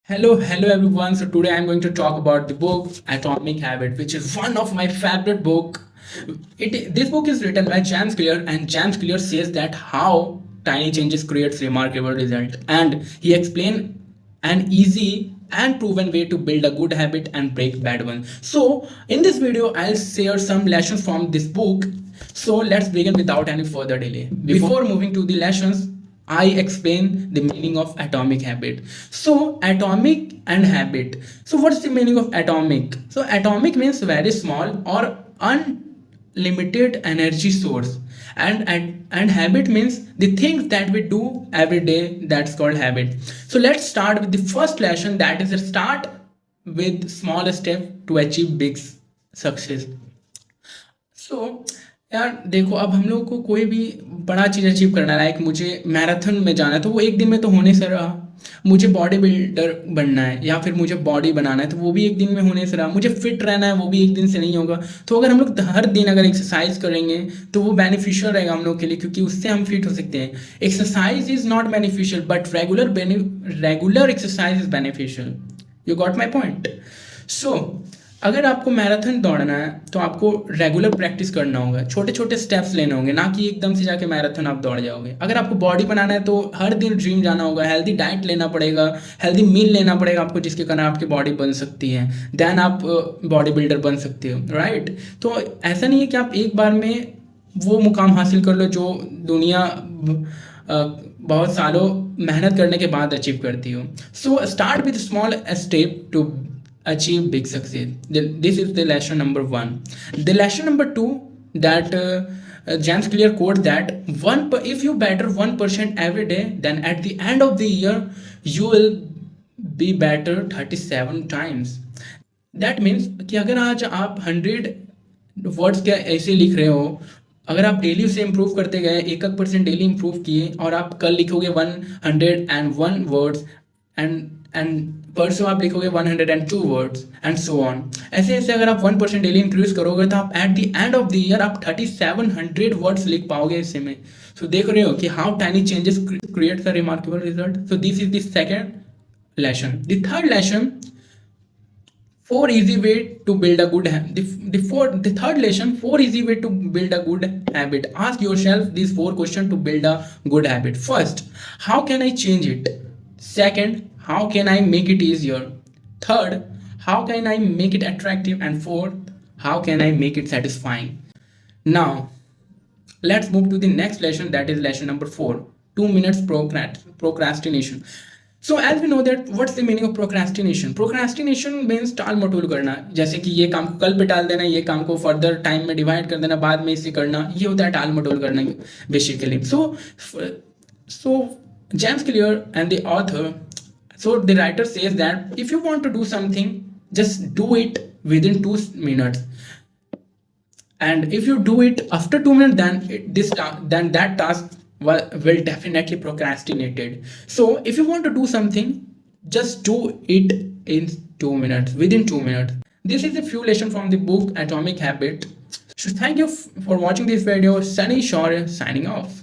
Hello everyone. So today I'm going to talk about the book Atomic Habit, which is one of my favorite book. This book is written by James Clear, and James Clear says that how tiny changes creates remarkable result, and he explain an easy and proven way to build a good habit and break bad one. So in this video, I'll share some lessons from this book. So let's begin without any further delay. Before moving to the lessons, I explain the meaning of atomic habit. So atomic and habit. So what's the meaning of atomic? So atomic means very small or unlimited energy source. And habit means the things that we do every day, that's called habit. So let's start with the first lesson, that is start with small step to achieve big success. सो यार देखो, अब हम लोग को कोई भी बड़ा चीज़ achieve करना है, लाइक मुझे मैराथन में जाना है तो वो एक दिन में तो होने से रहा। मुझे बॉडी बिल्डर बनना है या फिर मुझे बॉडी बनाना है तो वो भी एक दिन में होने से रहा। मुझे फिट रहना है, वो भी एक दिन से नहीं होगा। तो अगर हम लोग हर दिन अगर एक्सरसाइज करेंगे तो वो बेनिफिशियल रहेगा हम लोग के लिए, क्योंकि उससे हम फिट हो सकते हैं। Exercise is not beneficial but regular exercise is beneficial. You got my point. So अगर आपको मैराथन दौड़ना है तो आपको रेगुलर प्रैक्टिस करना होगा, छोटे छोटे स्टेप्स लेने होंगे, ना कि एकदम से जाके मैराथन आप दौड़ जाओगे। अगर आपको बॉडी बनाना है तो हर दिन जिम जाना होगा, हेल्दी डाइट लेना पड़ेगा, हेल्दी मील लेना पड़ेगा आपको, जिसके कारण आपकी बॉडी बन सकती है, देन आप बॉडी बिल्डर बन सकते हो, राइट। तो ऐसा नहीं है कि आप एक बार में वो मुकाम हासिल कर लो जो दुनिया बहुत सालों मेहनत करने के बाद अचीव करती हो। So start with small step to achieve big success. This is the lesson number 1. The lesson number 2, that James Clear quote that if you better 1% every day, then at the end of the year you will be better 37 times. That means कि अगर आज आप 100 words के ऐसे लिख रहे हो, अगर आप डेली उसे इम्प्रूव करते गए, 1% डेली इम्प्रूव किए, और आप कल लिखोगे 101 वर्ड्स एंड परसों आप लिखोगे 102 वर्ड्स एंड सो ऑन। ऐसे ऐसे अगर आप 1% डेली इंक्रीज करोगे तो आप at the end of the year आप 3700 वर्ड्स लिख पाओगे इससे में। सो देख रहे हो कि how tiny changes creates a remarkable result. So this is the second lesson. The third lesson, 4 easy way to build a good the third lesson, 4 easy way to build a good habit. Ask yourself these 4 questions to build a good habit. First, how can I change it? Second, how can I make it easier? Third, how can I make it attractive? And fourth, how can I make it satisfying? Now let's move to the next lesson, that is lesson number 4, 2 minutes procrastination. So as we know that what's the meaning of procrastination? Procrastination means टाल मटोल करना, जैसे कि ये काम को कल पे टाल देना, ये काम को फर्दर टाइम में डिवाइड कर देना, बाद में इसे करना, ये होता है टाल मटोल करना basically. So James Clear and the author, so the writer says that if you want to do something, just do it within 2 minutes, and if you do it after 2 minutes, then that task will definitely procrastinated. So if you want to do something, just do it in 2 minutes, within 2 minutes. This is a few lesson from the book Atomic Habit. So thank you for watching this video. Sunny Shaurya signing off.